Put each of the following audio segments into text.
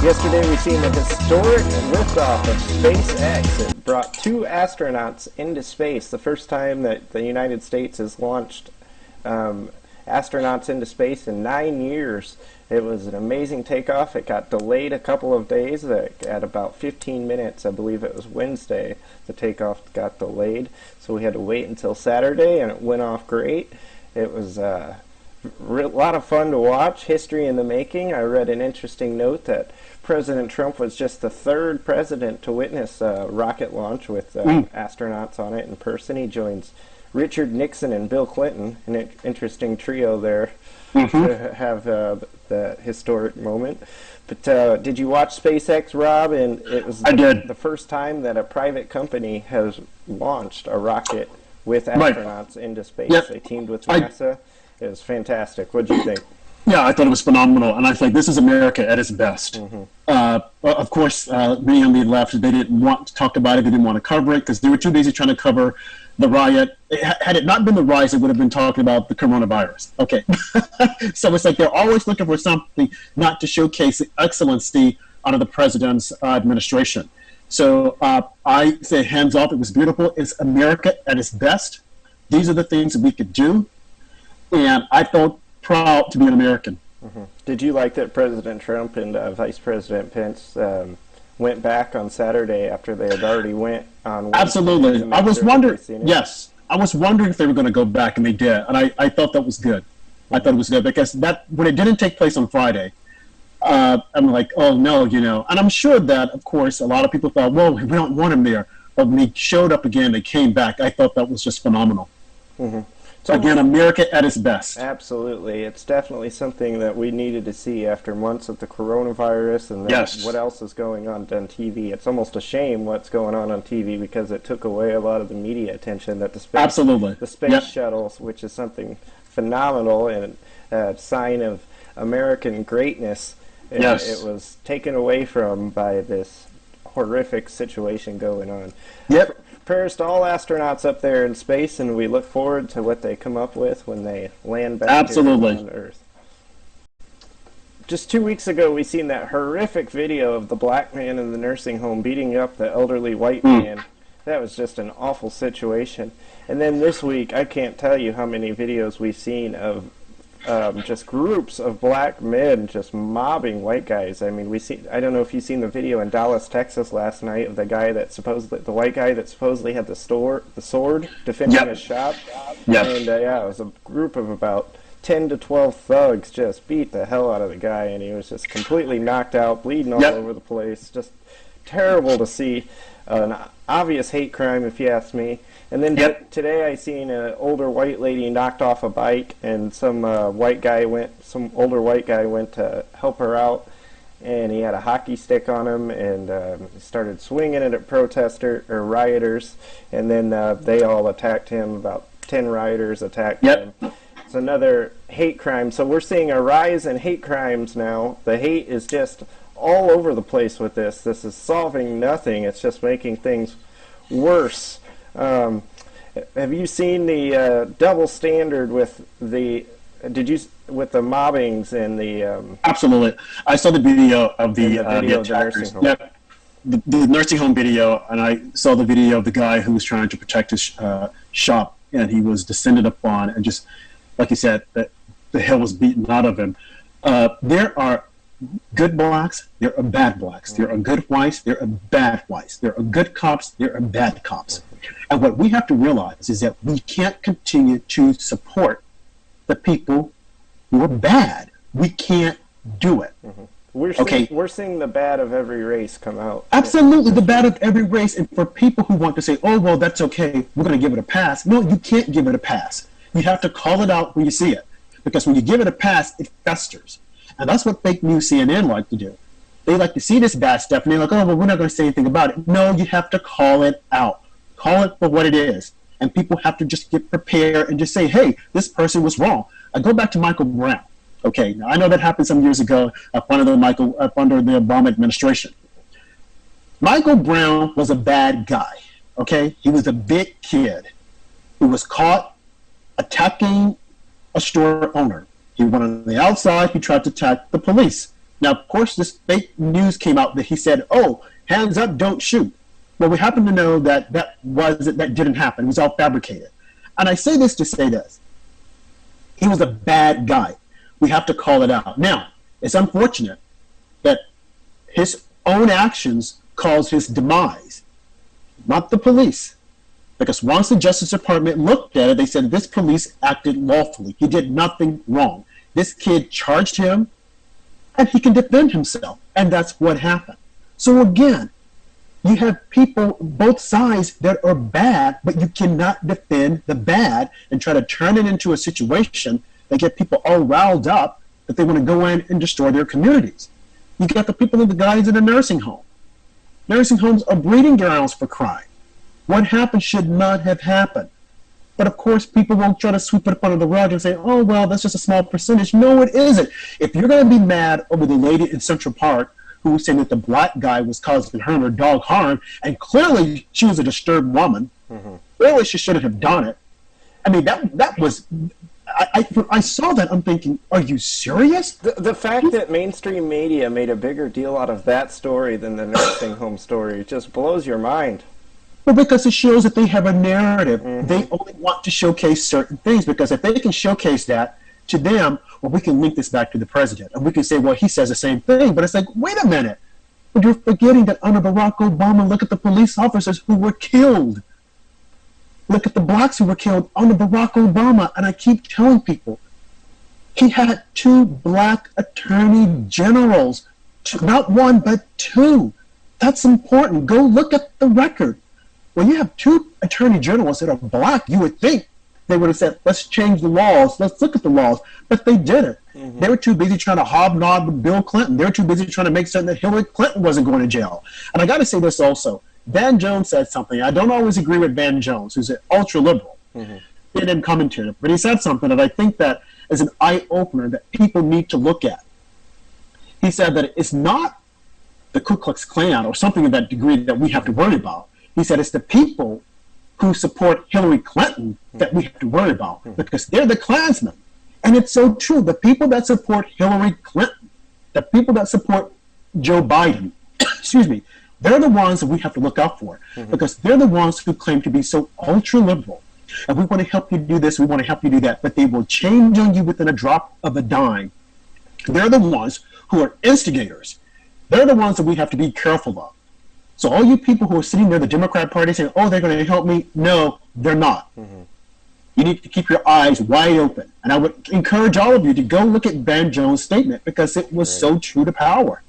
Yesterday we seen the historic liftoff of SpaceX. It brought 2 astronauts into space, the first time that the United States has launched astronauts into space in 9 years. It was an amazing takeoff. It got delayed a couple of days. At about 15 minutes, I believe it was Wednesday, the takeoff got delayed. So we had to wait until Saturday, and it went off great. It was a lot of fun to watch, history in the making. I read an interesting note that President Trump was just the 3rd president to witness a rocket launch with astronauts on it in person. He joins Richard Nixon and Bill Clinton, an interesting trio there to have the historic moment. But did you watch SpaceX, Rob? And it was the first time that a private company has launched a rocket with astronauts into space. Yep. They teamed with NASA. It was fantastic. What did you think? Yeah, I thought it was phenomenal, and I think this is America at its best. Of course, many on the left, they didn't want to talk about it, they didn't want to cover it, because they were too busy trying to cover the riot. Had it not been the riots, they would have been talking about the coronavirus. Okay. So it's like they're always looking for something not to showcase the excellency out of the president's administration. So I say hands off, it was beautiful. It's America at its best. These are the things that we could do, and I felt proud to be an American. Did you like that President Trump and Vice President Pence went back on Saturday after they had already went on Wednesday? Absolutely. I was wondering, yes, I was wondering if they were going to go back, and they did, and I thought that was good. I thought it was good, because that, when it didn't take place on Friday, I'm like, oh no, you know, and I'm sure that, of course, a lot of people thought, well, we don't want him there, but when they showed up again, they came back. I thought that was just phenomenal. So again, America at its best. Absolutely. It's definitely something that we needed to see after months of the coronavirus and then what else is going on TV. It's almost a shame what's going on TV, because it took away a lot of the media attention that the space shuttles, which is something phenomenal and a sign of American greatness, it was taken away from by this horrific situation going on. Prayers to all astronauts up there in space, and we look forward to what they come up with when they land back here on Earth. Just 2 weeks ago, we seen that horrific video of the black man in the nursing home beating up the elderly white man. That was just an awful situation. And then this week, I can't tell you how many videos we've seen of just groups of black men just mobbing white guys. I mean, I don't know if you've seen the video in Dallas, Texas last night of the white guy that supposedly had the sword defending his shop. And it was a group of about 10 to 12 thugs just beat the hell out of the guy, and he was just completely knocked out, bleeding all over the place. Just terrible to see. An obvious hate crime, if you ask me. And then today I seen an older white lady knocked off a bike, and some older white guy went to help her out, and he had a hockey stick on him, and started swinging it at rioters, and then they all attacked him. About 10 rioters attacked him. It's another hate crime. So we're seeing a rise in hate crimes now. The hate is just all over the place with this. This is solving nothing. It's just making things worse. Have you seen the double standard with the mobbings and the? Absolutely, I saw the video of the nursing home. The nursing home video, and I saw the video of the guy who was trying to protect his shop, and he was descended upon, and just like you said, the hell was beaten out of him. There are good blacks, there are bad blacks. There are good whites, there are bad whites. There are good cops, there are bad cops. And what we have to realize is that we can't continue to support the people who are bad. We can't do it. We're seeing the bad of every race come out. Absolutely, the bad of every race. And for people who want to say, oh, well, that's okay, we're going to give it a pass. No, you can't give it a pass. You have to call it out when you see it. Because when you give it a pass, it festers. And that's what fake news CNN like to do. They like to see this bad stuff, and they're like, oh, well, we're not going to say anything about it. No, you have to call it out. Call it for what it is. And people have to just get prepared and just say, hey, this person was wrong. I go back to Michael Brown. Okay, now I know that happened some years ago under the Obama administration. Michael Brown was a bad guy, okay? He was a big kid who was caught attacking a store owner. He went on the outside. He tried to attack the police. Now, of course, this fake news came out that he said, "Oh, hands up, don't shoot." Well, we happen to know that that didn't happen. It was all fabricated. And I say this to say this: he was a bad guy. We have to call it out. Now, it's unfortunate that his own actions caused his demise, not the police. Because once the Justice Department looked at it, they said this police acted lawfully. He did nothing wrong. This kid charged him, and he can defend himself. And that's what happened. So again, you have people, both sides, that are bad, but you cannot defend the bad and try to turn it into a situation that get people all riled up that they want to go in and destroy their communities. You got the people and the guys in a nursing home. Nursing homes are breeding grounds for crime. What happened should not have happened. But of course, people won't try to sweep it up under the rug and say, "Oh, well, that's just a small percentage." No, it isn't. If you're going to be mad over the lady in Central Park who was saying that the black guy was causing her and her dog harm, and clearly she was a disturbed woman, clearly she shouldn't have done it. I mean, that was... I saw that, I'm thinking, are you serious? The fact that mainstream media made a bigger deal out of that story than the nursing home story just blows your mind. Well, because it shows that they have a narrative. They only want to showcase certain things, because if they can showcase that to them, well, we can link this back to the president. And we can say, well, he says the same thing. But it's like, wait a minute. But you're forgetting that under Barack Obama, look at the police officers who were killed. Look at the blacks who were killed under Barack Obama. And I keep telling people, he had 2 black attorney generals. Not 1, but 2. That's important. Go look at the record. When you have 2 attorney generals that are black, you would think they would have said, let's change the laws, let's look at the laws. But they didn't. They were too busy trying to hobnob with Bill Clinton. They were too busy trying to make certain that Hillary Clinton wasn't going to jail. And I got to say this also. Van Jones said something. I don't always agree with Van Jones, who's an ultra-liberal, CNN commentator. But he said something that I think that is an eye-opener that people need to look at. He said that it's not the Ku Klux Klan or something of that degree that we have to worry about. He said it's the people who support Hillary Clinton that we have to worry about, because they're the Klansmen. And it's so true. The people that support Hillary Clinton, the people that support Joe Biden, excuse me, they're the ones that we have to look out for, because they're the ones who claim to be so ultra-liberal. And we want to help you do this, we want to help you do that, but they will change on you within a drop of a dime. They're the ones who are instigators. They're the ones that we have to be careful of. So all you people who are sitting there, the Democrat Party, saying, oh, they're going to help me. No, they're not. You need to keep your eyes wide open. And I would encourage all of you to go look at Van Jones' statement, because it was so true to power.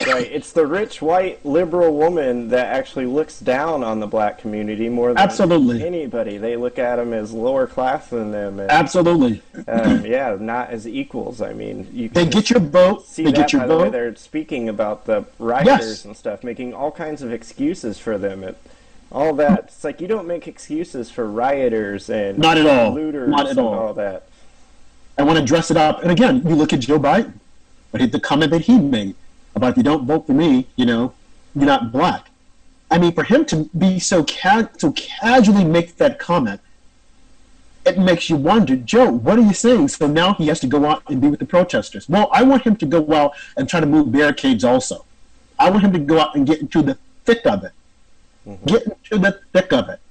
Right. It's the rich, white, liberal woman that actually looks down on the black community more than anybody. They look at them as lower class than them. And, yeah, not as equals. I mean, you can they get your vote. See they that get your by vote. the way they're speaking about the rioters and stuff, making all kinds of excuses for them. All that. It's like you don't make excuses for rioters and not at all. Looters not at all that. I want to dress it up. And again, you look at Joe Biden, but the comment that he made about, if you don't vote for me, you know, you're not black. I mean, for him to be so casually make that comment, it makes you wonder, Joe, what are you saying? So now he has to go out and be with the protesters. Well, I want him to go out and try to move barricades also. I want him to go out and get into the thick of it. Get into the thick of it.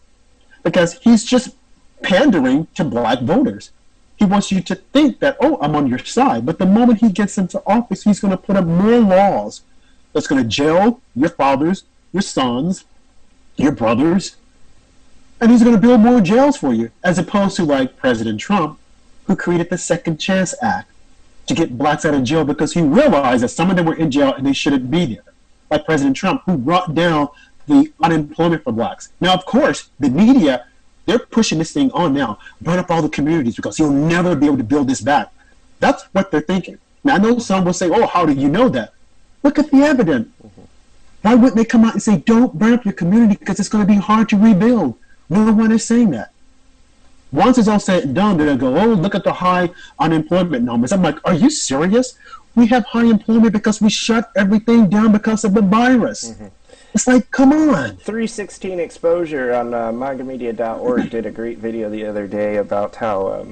Because he's just pandering to black voters. He wants you to think that, oh, I'm on your side. But the moment he gets into office, he's going to put up more laws that's going to jail your fathers, your sons, your brothers. And he's going to build more jails for you, as opposed to like President Trump, who created the Second Chance Act to get blacks out of jail because he realized that some of them were in jail and they shouldn't be there. Like President Trump, who brought down the unemployment for blacks. Now, of course, the media, they're pushing this thing on now. Burn up all the communities because you'll never be able to build this back. That's what they're thinking. Now, I know some will say, oh, how do you know that? Look at the evidence. Why wouldn't they come out and say, don't burn up your community because it's going to be hard to rebuild? No one is saying that. Once it's all said and done, they're going to go, oh, look at the high unemployment numbers. I'm like, are you serious? We have high employment because we shut everything down because of the virus. It's like, come on. 316 Exposure on MagaMedia.org did a great video the other day about how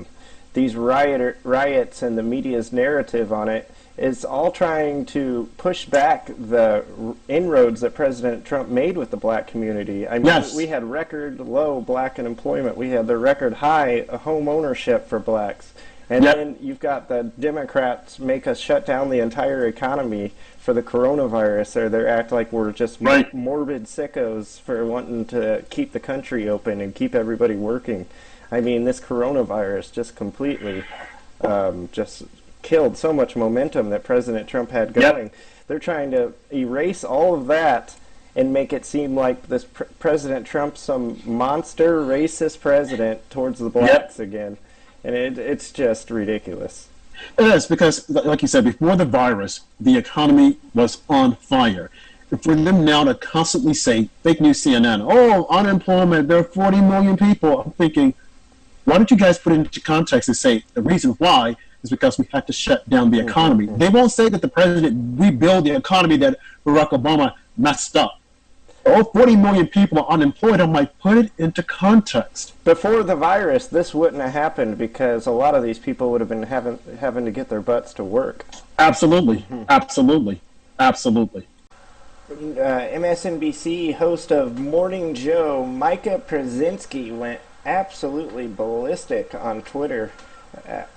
these riots and the media's narrative on it is all trying to push back the inroads that President Trump made with the black community. I mean, Yes. we had record low black unemployment. We had the record high home ownership for blacks. And Yep. then you've got the Democrats make us shut down the entire economy for the coronavirus, or they act like we're just Right. morbid sickos for wanting to keep the country open and keep everybody working. I mean, this coronavirus just completely just killed so much momentum that President Trump had going. Yep. They're trying to erase all of that and make it seem like this President Trump's some monster racist president towards the blacks again. And it's just ridiculous. It is, because, like you said, before the virus, the economy was on fire. And for them now to constantly say, fake news CNN, oh, unemployment, there are 40 million people, I'm thinking, why don't you guys put it into context and say the reason why is because we had to shut down the economy. They won't say that the president rebuilt the economy that Barack Obama messed up. Oh, 40 million people are unemployed. I'm like, put it into context. Before the virus, this wouldn't have happened because a lot of these people would have been having to get their butts to work. Absolutely. Absolutely. Absolutely. MSNBC host of Morning Joe, Mika Brzezinski, went absolutely ballistic on Twitter,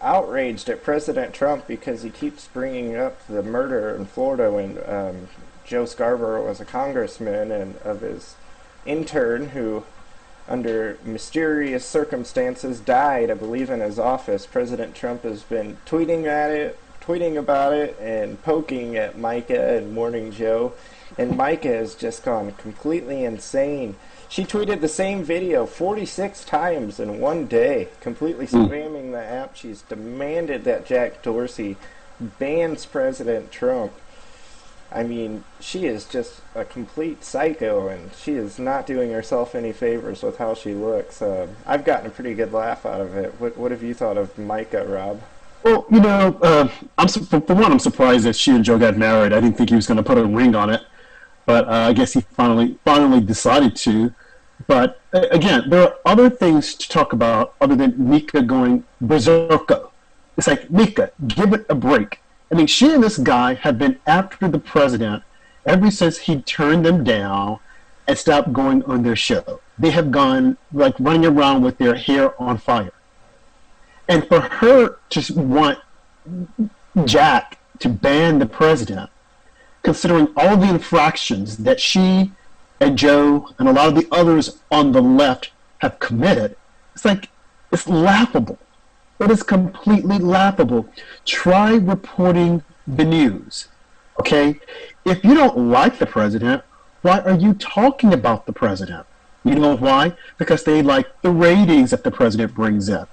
outraged at President Trump because he keeps bringing up the murder in Florida when Joe Scarborough was a congressman, and of his intern who, under mysterious circumstances, died, I believe, in his office. President Trump has been tweeting about it, and poking at Mika and Morning Joe. And Mika has just gone completely insane. She tweeted the same video 46 times in one day, completely spamming the app. She's demanded that Jack Dorsey bans President Trump. I mean, she is just a complete psycho, and she is not doing herself any favors with how she looks. I've gotten a pretty good laugh out of it. What have you thought of Mika, Rob? Well, you know, for one, I'm surprised that she and Joe got married. I didn't think he was going to put a ring on it, but I guess he finally decided to. But again, there are other things to talk about other than Mika going berserker. It's like, Mika, give it a break. I mean, she and this guy have been after the president ever since he turned them down and stopped going on their show. They have gone like running around with their hair on fire. And for her to want Jack to ban the president, considering all the infractions that she and Joe and a lot of the others on the left have committed, it's like, it's laughable. It is completely laughable. Try reporting the news, okay? If you don't like the president, why are you talking about the president? You know why? Because they like the ratings that the president brings in.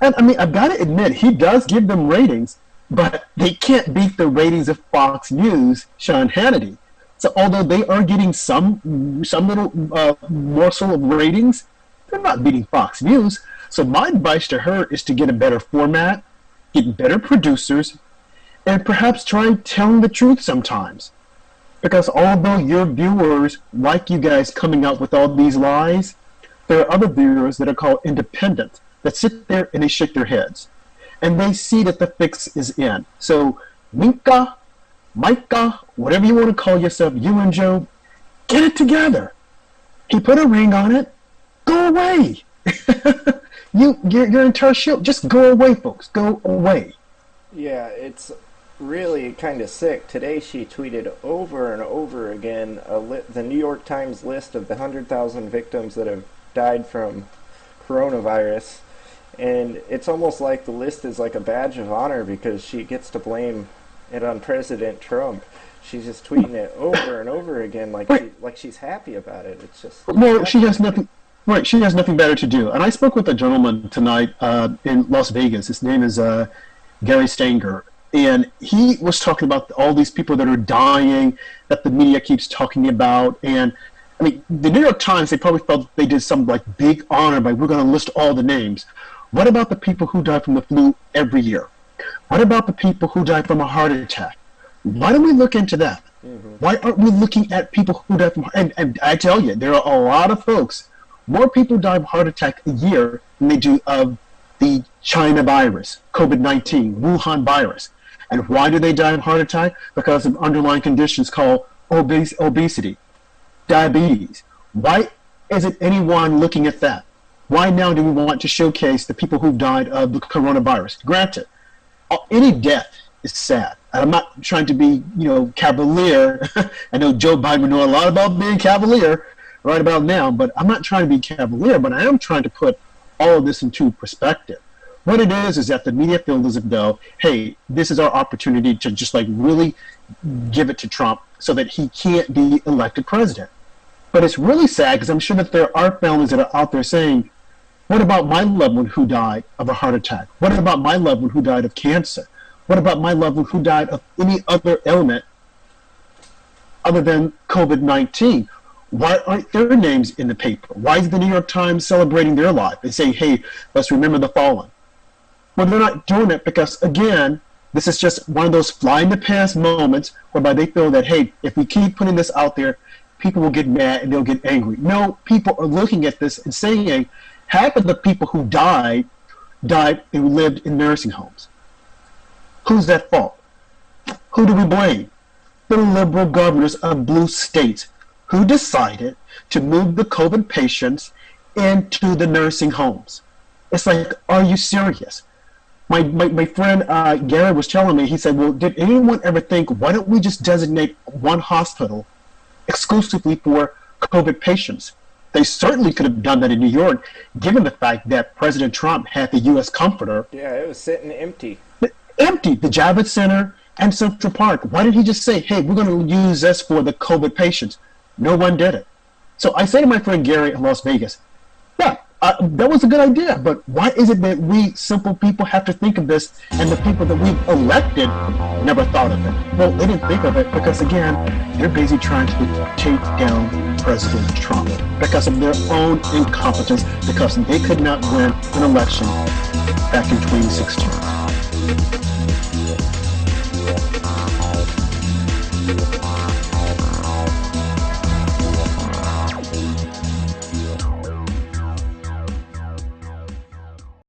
And I mean, I've got to admit, he does give them ratings, but they can't beat the ratings of Fox News, Sean Hannity. So although they are getting some little morsel of ratings, they're not beating Fox News. So my advice to her is to get a better format, get better producers, and perhaps try telling the truth sometimes. Because although your viewers like you guys coming out with all these lies, there are other viewers that are called independent that sit there and they shake their heads. And they see that the fix is in. So Mika, whatever you want to call yourself, you and Joe, get it together. He put a ring on it. Go away. Your entire show, just go away, folks. Go away. Yeah, it's really kind of sick. Today she tweeted over and over again the New York Times list of the 100,000 victims that have died from coronavirus. And it's almost like the list is like a badge of honor because she gets to blame it on President Trump. She's just tweeting it over and over again like she's happy about it. It's just... Well, she has nothing... Right, she has nothing better to do. And I spoke with a gentleman tonight in Las Vegas. His name is Gary Stanger. And he was talking about all these people that are dying that the media keeps talking about. And, I mean, the New York Times, they probably felt they did some, like, big honor by, we're going to list all the names. What about the people who die from the flu every year? What about the people who die from a heart attack? Why don't we look into that? Why aren't we looking at people who die from and I tell you, there are a lot of folks. More people die of heart attack a year than they do of the China virus, COVID-19, Wuhan virus. And why do they die of heart attack? Because of underlying conditions called obesity, diabetes. Why isn't anyone looking at that? Why now do we want to showcase the people who died of the coronavirus? Granted, any death is sad. And I'm not trying to be, cavalier. I know Joe Biden would know a lot about being cavalier right about now, but I'm not trying to be cavalier, but I am trying to put all of this into perspective. What it is that the media feels as though, hey, this is our opportunity to just like really give it to Trump so that he can't be elected president. But it's really sad because I'm sure that there are families that are out there saying, what about my loved one who died of a heart attack? What about my loved one who died of cancer? What about my loved one who died of any other ailment other than COVID-19? Why aren't their names in the paper? Why is the New York Times celebrating their life and saying, hey, let's remember the fallen? Well, they're not doing it because, again, this is just one of those fly-in-the-pants moments whereby they feel that, hey, if we keep putting this out there, people will get mad and they'll get angry. No, people are looking at this and saying half of the people who died and lived in nursing homes. Who's at fault? Who do we blame? The liberal governors of blue states who decided to move the COVID patients into the nursing homes. It's like, are you serious? My friend Gary was telling me, he said, well, did anyone ever think, why don't we just designate one hospital exclusively for COVID patients? They certainly could have done that in New York, given the fact that President Trump had the U.S. Comforter. Yeah, it was sitting empty. Empty, the Javits Center and Central Park. Why didn't he just say, hey, we're going to use this for the COVID patients? No one did it. So I say to my friend Gary in Las Vegas, yeah, that was a good idea, but why is it that we simple people have to think of this and the people that we've elected never thought of it? Well, they didn't think of it because, again, they're busy trying to take down President Trump because of their own incompetence, because they could not win an election back in 2016.